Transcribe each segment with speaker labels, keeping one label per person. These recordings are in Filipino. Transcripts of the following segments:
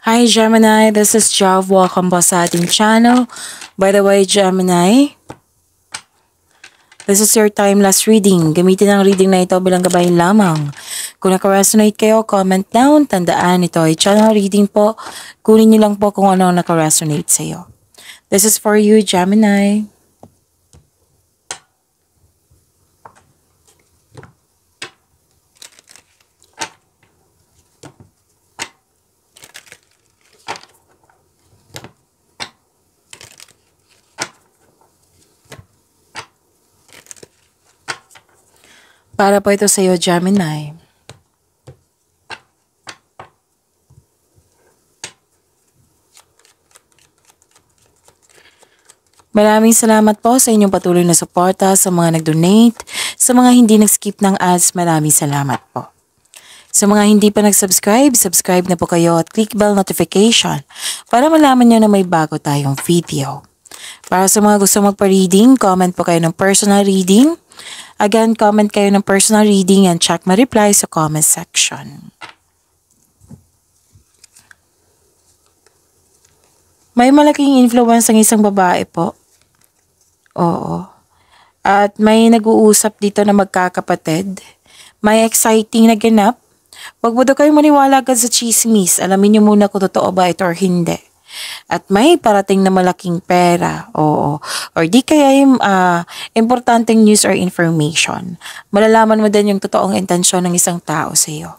Speaker 1: Hi Gemini, this is Jav. Welcome po sa ating channel. By the way, Gemini, this is your timeless reading. Gamitin ang reading na ito bilang gabay lamang. Kung naka-resonate kayo, comment down. Tandaan, ito ay channel reading po. Kunin niyo lang po kung ano ang naka-resonate sa iyo. This is for you, Gemini. Para po ito sa iyo, Gemini. Maraming salamat po sa inyong patuloy na suporta, sa mga nag-donate, sa mga hindi nag-skip ng ads, maraming salamat po. Sa mga hindi pa nag-subscribe, subscribe na po kayo at click bell notification para malaman nyo na may bago tayong video. Para sa mga gusto magpa-reading, comment po kayo ng personal reading. Again, comment kayo ng personal reading and check my reply sa comment section. May malaking influence ang isang babae po. Oo. At may nag-uusap dito na magkakapatid. May exciting na ganap. Huwag mo daw kayong maniwala agad sa chismis. Alamin niyo muna kung totoo ba ito or hindi. At may parating na malaking pera. Oo. Or di kaya yung importanteng news or information. Malalaman mo din yung totoong intensyon ng isang tao sa iyo.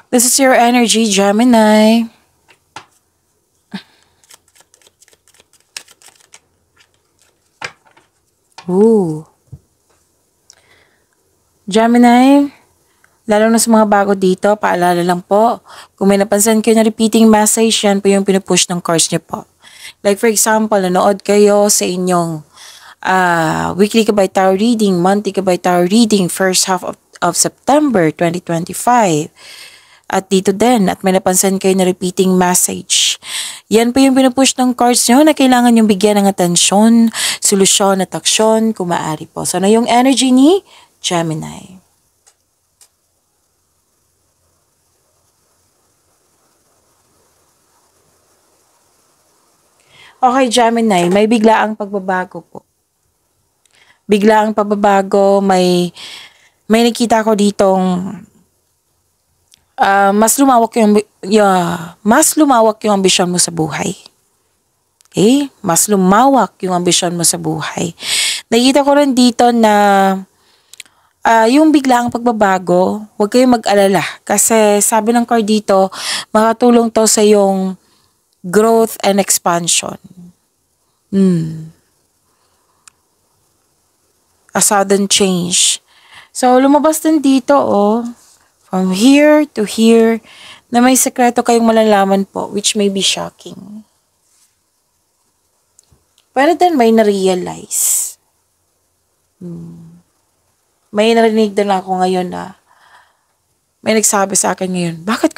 Speaker 1: This is your energy, Gemini. Ooh. Gemini, lalo na sa mga bago dito, paalala lang po, kung may napansin kayo na repeating message, yan po yung pinupush ng cards niyo po. Like for example, nanood kayo sa inyong weekly Kabay Tarot reading, monthly Kabay Tarot reading, first half of September 2025. At dito din, at may napansin kayo na repeating message. Yan po yung pinupush ng cards nyo na kailangan yung bigyan ng atensyon, solusyon at aksyon kung maaari po. So, ano yung energy ni Gemini? Okay, Gemini, may biglaang pagbabago po. Biglaang pagbabago, may nakita ko ditong mas lumawak yung ambisyon mo sa buhay. Okay? Mas lumawak yung ambisyon mo sa buhay. Nakita ko rin dito na yung biglaang pagbabago, huwag kayong mag-alala. Kasi sabi ng card dito, makatulong to sa yung growth and expansion. A sudden change. So, lumabas din dito, from here to here, na may sekreto kayong malalaman po, which may be shocking. Pero din may na-realize. May narinig din ako ngayon na may nagsabi sa akin ngayon, bakit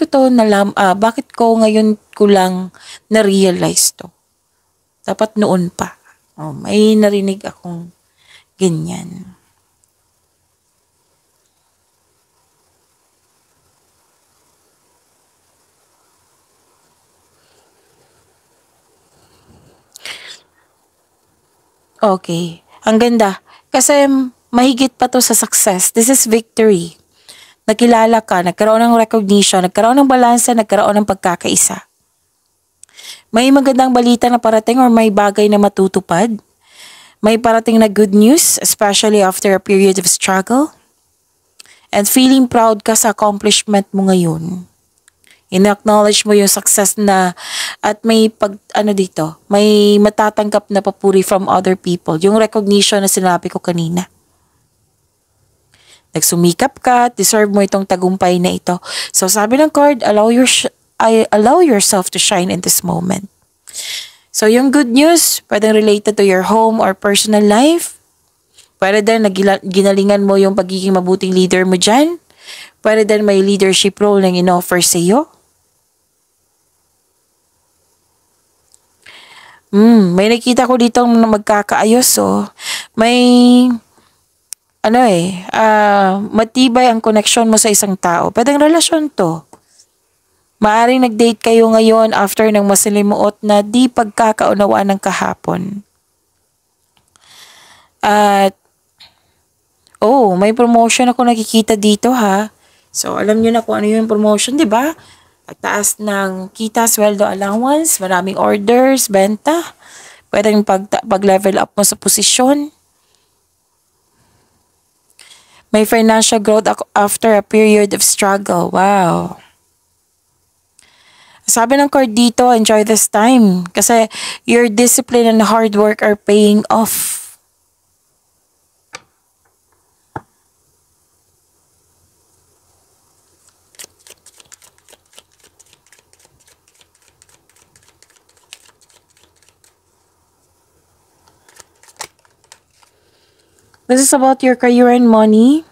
Speaker 1: ko ngayon ko lang na-realize to? Dapat noon pa. May narinig akong ganyan. Okay. Ang ganda. Kasi mahigit pa to sa success. This is victory. Nakilala ka, nagkaroon ng recognition, nagkaroon ng balanse, nagkaroon ng pagkakaisa. May magandang balita na parating or may bagay na matutupad. May parating na good news, especially after a period of struggle. And feeling proud ka sa accomplishment mo ngayon. In-acknowledge mo yung success na at may may matatanggap na papuri from other people. Yung recognition na sinabi ko kanina. Nagsumikap ka, deserve mo itong tagumpay na ito. So sabi ng card, allow yourself to shine in this moment. So, yung good news, pwedeng related to your home or personal life. Pwede din ginalingan mo yung pagiging mabuting leader mo dyan. Pwede din may leadership role na in-offer sa iyo. May nakita ko dito na magkakaayos, oh. May, matibay ang connection mo sa isang tao. Pwedeng relasyon to. Maaring nag-date kayo ngayon after ng masalimuot na di pagkakaunawaan ng kahapon. At, may promotion ako nakikita dito, ha. So, alam nyo na kung ano yung promotion, di ba? Pagtaas ng kita, sweldo, allowance, maraming orders, benta. Pwedeng pag-level up mo sa posisyon. May financial growth after a period of struggle. Wow. Sabi ng card dito, enjoy this time. Kasi your discipline and hard work are paying off. This is about your career and money.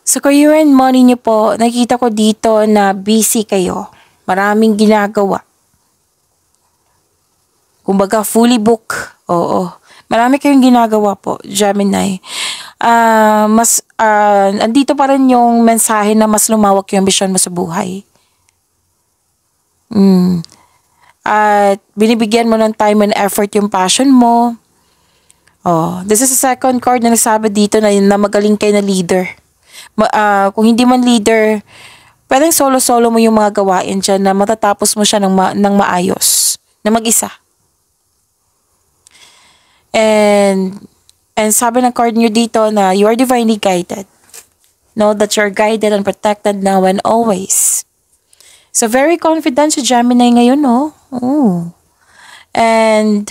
Speaker 1: Sa career and money niyo po, nakita ko dito na busy kayo. Maraming ginagawa. Kumbaga, fully book. Oo. Marami kayong ginagawa po, Gemini. Andito pa rin yung mensahe na mas lumawak yung ambisyon mo sa buhay. At binibigyan mo ng time and effort yung passion mo. This is the second card na nagsabi dito na magaling kayo na leader. Kung hindi man leader, pwedeng solo-solo mo yung mga gawain dyan na matatapos mo siya ng maayos, na mag-isa. And sabi ng card nyo dito na you are divinely guided. Know that you're guided and protected now and always. So, very confident si Gemini ngayon, no? And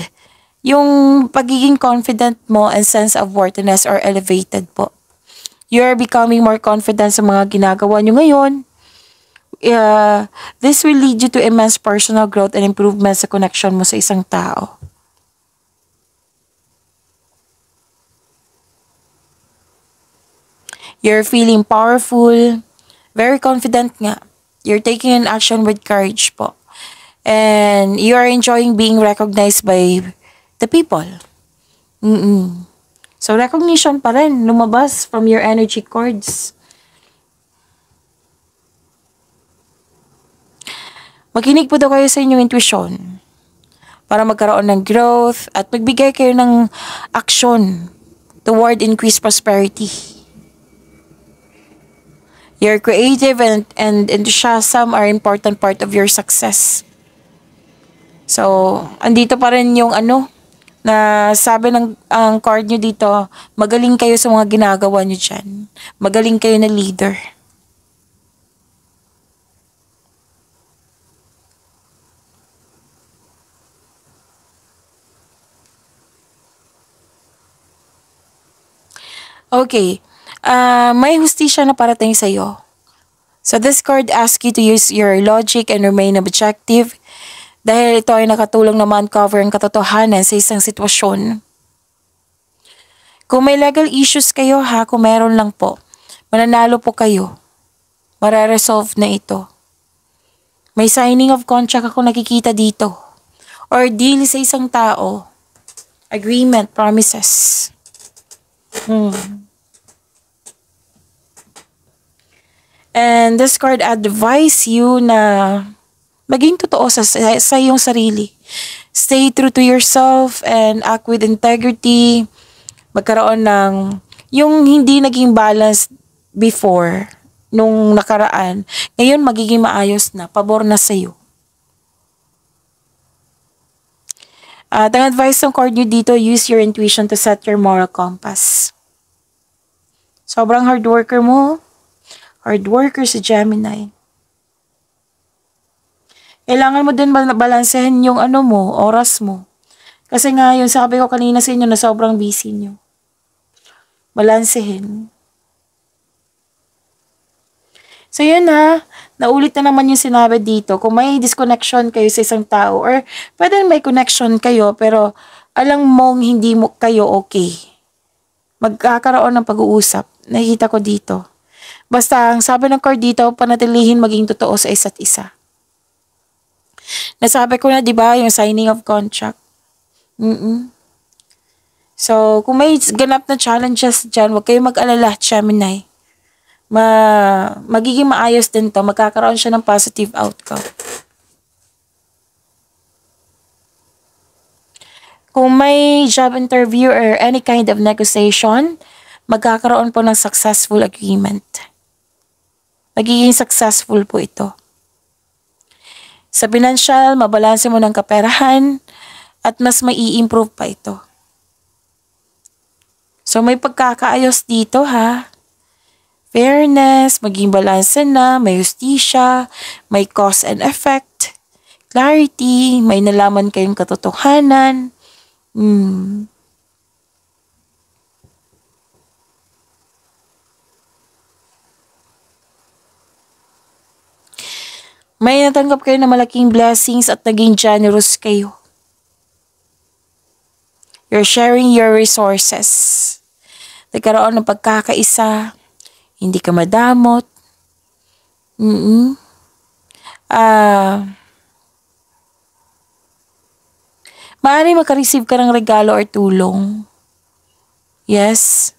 Speaker 1: yung pagiging confident mo and sense of worthiness are elevated po. You're becoming more confident sa mga ginagawa nyo ngayon. This will lead you to immense personal growth and improvement sa connection mo sa isang tao. You're feeling powerful, very confident nga. You're taking an action with courage po. And you are enjoying being recognized by the people. So, recognition pa rin lumabas from your energy cords. Makinig po daw kayo sa inyong intuition para magkaroon ng growth at magbigay kayo ng action toward increased prosperity. Your creative and enthusiasm are important part of your success. So, andito pa rin yung na sabi ng ang card nyo dito, magaling kayo sa mga ginagawa nyo dyan. Magaling kayo na leader. Okay. May hustisya na parating sa'yo. So this card asks you to use your logic and remain objective dahil ito ay nakatulong na ma-uncover ang katotohanan sa isang sitwasyon. Kung may legal issues kayo kung meron lang po, mananalo po kayo. Mare-resolve na ito. May signing of contract ako nakikita dito. Or deal sa isang tao. Agreement, promises. And this card advise you na maging totoo sa iyong sarili. Stay true to yourself and act with integrity. Magkaroon ng yung hindi naging balance before, nung nakaraan. Ngayon, magiging maayos na. Pabor na sa'yo. At ang advice ng card nyo dito, use your intuition to set your moral compass. Sobrang hard worker mo. Hard worker si Gemini. Kailangan mo din balansehin yung oras mo. Kasi nga yun, sabi ko kanina sa inyo na sobrang busy nyo. Balansehin. So yun ha, naulit na naman yung sinabi dito. Kung may disconnection kayo sa isang tao or pwede may connection kayo pero alam mong hindi mo kayo okay. Magkakaroon ng pag-uusap. Nakikita ko dito. Basta ang sabi ng card dito, panatilihin maging totoo sa isa't isa. Nasabi ko na 'di ba yung signing of contract. So, kung may ganap na challenges dyan, huwag kayong mag-alala, Gemini. Magiging maayos din to. Magkakaroon siya ng positive outcome. Kung may job interview or any kind of negotiation, magkakaroon po ng successful agreement. Magiging successful po ito. Sa financial, mabalanse mo ng kaperahan at mas mai-improve pa ito. So may pagkakaayos dito ha. Fairness, maging balanse na, may justisya, may cause and effect, clarity, may nalaman kayong katotohanan. May natanggap kayo na malaking blessings at naging generous kayo. You're sharing your resources. Nagkaroon ng pagkakaisa. Hindi ka madamot. Maaari makareceive ka ng regalo or tulong. Yes.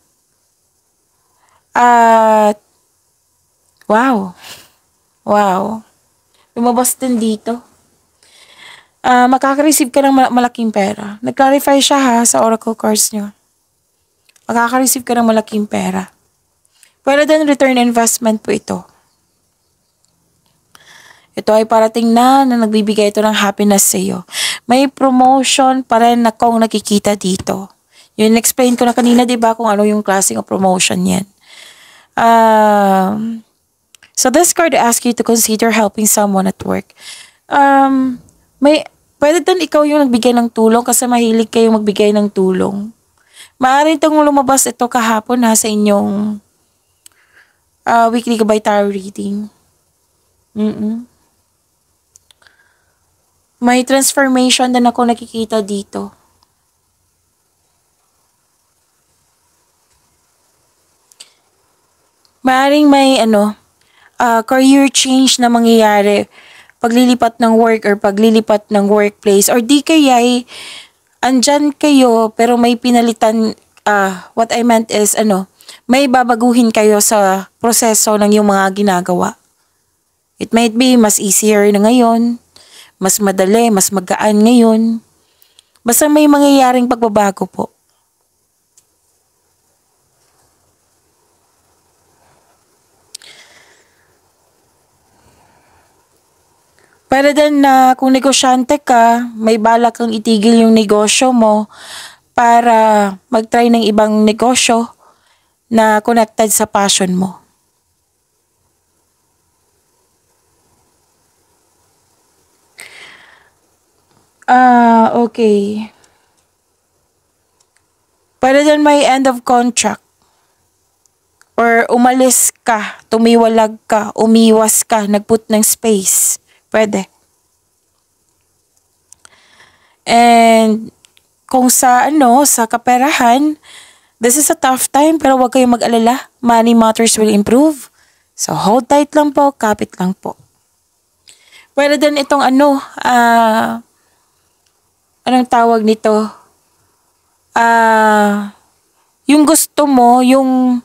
Speaker 1: Wow. Lumabas din dito. Makaka-receive ka ng malaking pera. Nag-clarify siya ha sa oracle cards nyo. Makaka-receive ka ng malaking pera. Pwede din return investment po ito. Ito ay parating na nagbibigay ito ng happiness sa iyo. May promotion pa rin na kung nakikita dito. Yun, explain ko na kanina, diba, kung ano yung klaseng of promotion yan. So this card asks you to consider helping someone at work. Pwede din ikaw yung nagbigay ng tulong kasi mahilig kayong magbigay ng tulong. Maaari itong lumabas ito kahapon sa inyong weekly Gabay Tarot reading. May transformation din ako nakikita dito. Maaring may career change na mangyayari. Paglilipat ng work or paglilipat ng workplace or di kaya andyan kayo pero may pinalitan, what I meant is may babaguhin kayo sa proseso ng yung mga ginagawa. It might be mas easier na ngayon, mas madali, mas magaan ngayon. Basta may mangyayaring pagbabago po. Pero din na kung negosyante ka, may balak kang itigil yung negosyo mo para mag-try ng ibang negosyo na connected sa passion mo. Okay. Pero din may end of contract. Or umalis ka, tumiwalag ka, umiwas ka, nagput ng space. Pwede. And kung sa kaperahan, this is a tough time pero huwag kayong mag-alala. Money matters will improve. So hold tight lang po, kapit lang po. Pwede din itong anong tawag nito? Yung gusto mo, yung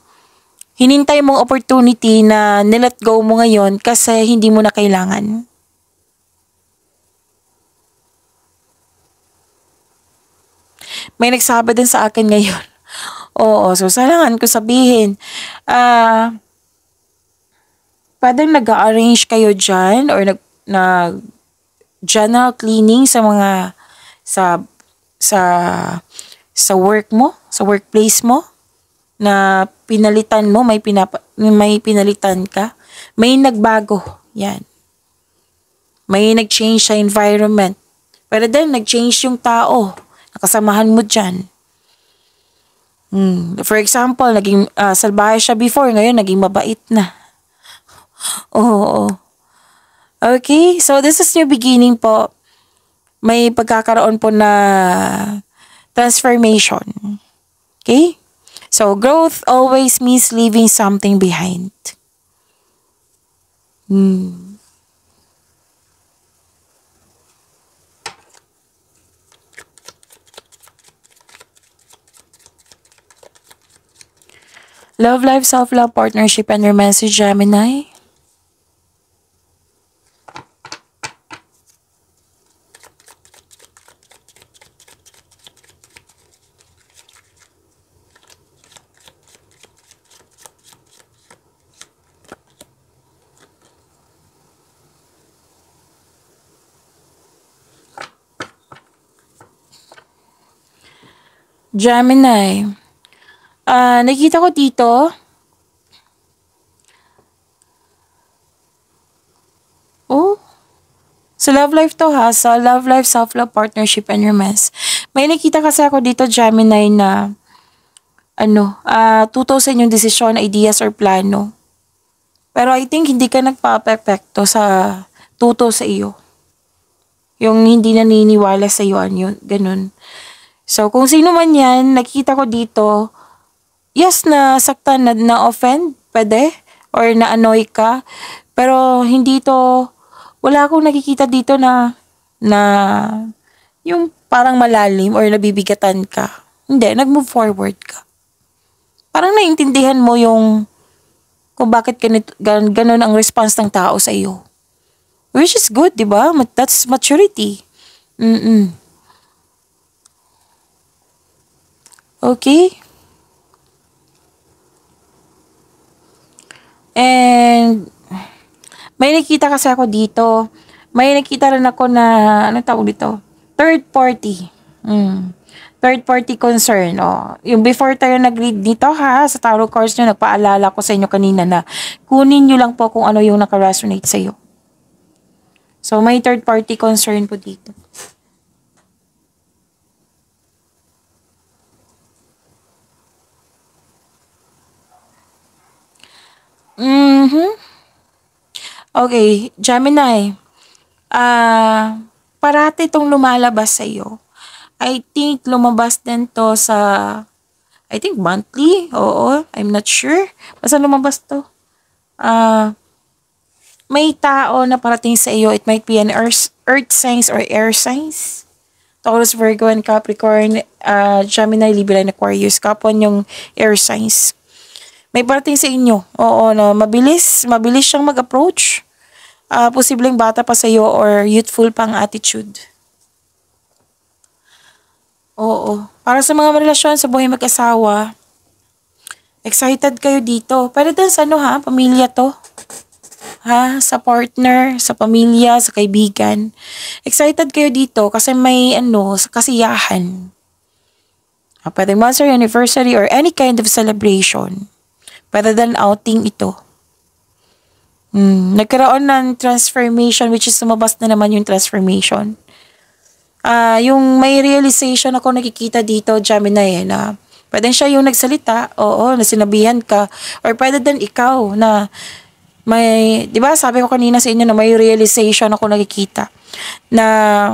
Speaker 1: hinintay mong opportunity na nilet go mo ngayon kasi hindi mo na kailangan. May nagsabi din sa akin ngayon. Oo, so salangan ko sabihin. Pwedeng nag-arrange kayo dyan or nag general cleaning sa mga sa work mo, sa workplace mo na pinalitan mo, may may pinalitan ka. May nagbago. Yan. May nag-change sa environment. Pero then, nag-change yung tao. Nakasamahan mo dyan. For example, naging salbahe siya before. Ngayon, naging mabait na. Oo. Okay, so this is new beginning po. May pagkakaroon po na transformation. Okay? So, growth always means leaving something behind. Love life, self-love, partnership, and romance, Gemini. Gemini. Nakikita ko dito, sa love life to ha, sa love life, self-love, partnership, and romance. May nakita kasi ako dito, Gemini, na tutusin yung desisyon, ideas, or plano. Pero I think hindi ka nagpa-perfecto sa tuto sa iyo. Yung hindi naniniwala sa iyo, ganun. So, kung sino man yan, nakita ko dito, yes, nasaktan, na-offend, pwede, or na-annoy ka, pero hindi to, wala akong nakikita dito na yung parang malalim or nabibigatan ka. Hindi, nag-move forward ka. Parang naiintindihan mo yung kung bakit ganun ang response ng tao sa iyo. Which is good, di ba? That's maturity. Okay? And may nakita kasi ako dito. May nakita rin ako na, anong tawag dito? Third party. Third party concern. Yung before tayo nag-read dito ha, sa tarot cards nyo, nagpaalala ko sa inyo kanina na kunin nyo lang po kung ano yung naka-resonate sa iyo. So, may third party concern po dito. Okay, Gemini. Parati itong lumalabas sa iyo. I think lumabas din to sa, I think monthly. Oo, I'm not sure. Basta lumabas to. May tao na parating sa iyo. It might be an earth signs or air signs. Taurus, Virgo, and Capricorn, Gemini, Libra, and Aquarius. Kapon yung air signs. May parating sa inyo. Oo, no, mabilis siyang mag-approach. Posibleng bata pa sa iyo or youthful pang attitude. Oo. Para sa mga relasyon sa buhay mag-asawa, excited kayo dito. Pero din sa pamilya to. Sa partner, sa pamilya, sa kaibigan. Excited kayo dito kasi may sa kasiyahan. Pwedeng monthsary, anniversary, or any kind of celebration. Pwede din outing ito. Nagkaroon ng transformation, which is lumabas na naman yung transformation. Yung may realization ako nakikita dito, Gemini, na pwede siya yung nagsalita, na sinabihan ka, or pwede din ikaw na may, di ba sabi ko kanina sa inyo na may realization ako nakikita, na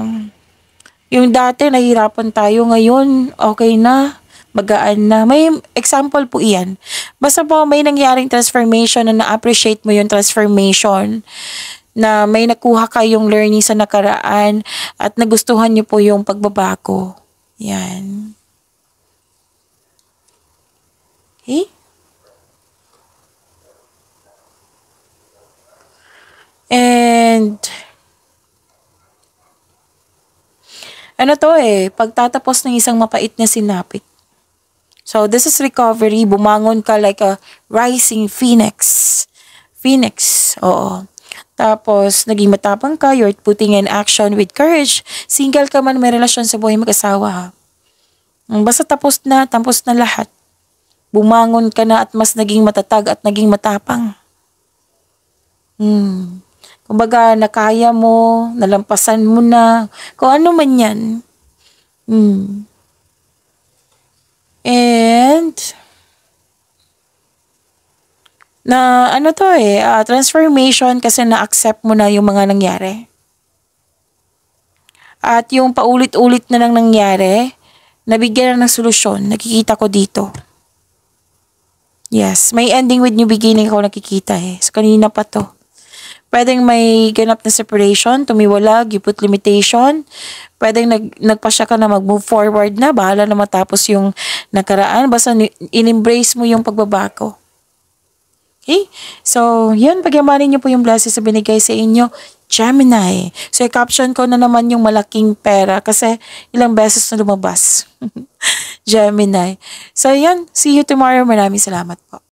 Speaker 1: yung dati nahihirapan tayo, ngayon okay na, magaan na. May example po iyan. Basta po may nangyaring transformation na na-appreciate mo yung transformation, na may nakuha kayong learning sa nakaraan at nagustuhan niyo po yung pagbabago. Yan. Okay? And pagtatapos ng isang mapait na sinapit. So, this is recovery. Bumangon ka like a rising phoenix. Phoenix, oo. Tapos, naging matapang ka. You're putting in action with courage. Single ka man, may relasyon sa buhay mag-asawa, ha. Basta tapos na lahat. Bumangon ka na at mas naging matatag at naging matapang. Kumbaga, nakaya mo, nalampasan mo na, kung ano man yan. And, na ano to transformation kasi na-accept mo na yung mga nangyari. At yung paulit-ulit na lang nangyari, nabigyan na ng solusyon, nakikita ko dito. Yes, may ending with new beginning ako nakikita So, kanina pa to. Pwedeng may ganap na separation, tumiwalag, you put limitation. Pwedeng nagpasya ka na mag-move forward na, bahala na matapos yung nakaraan. Basta in-embrace mo yung pagbabago. Okay? So, yun, pagyamanin niyo po yung blessings na binigay sa inyo, Gemini. So, i-caption ko na naman yung malaking pera kasi ilang beses na lumabas. Gemini. So, yun. See you tomorrow. Maraming salamat po.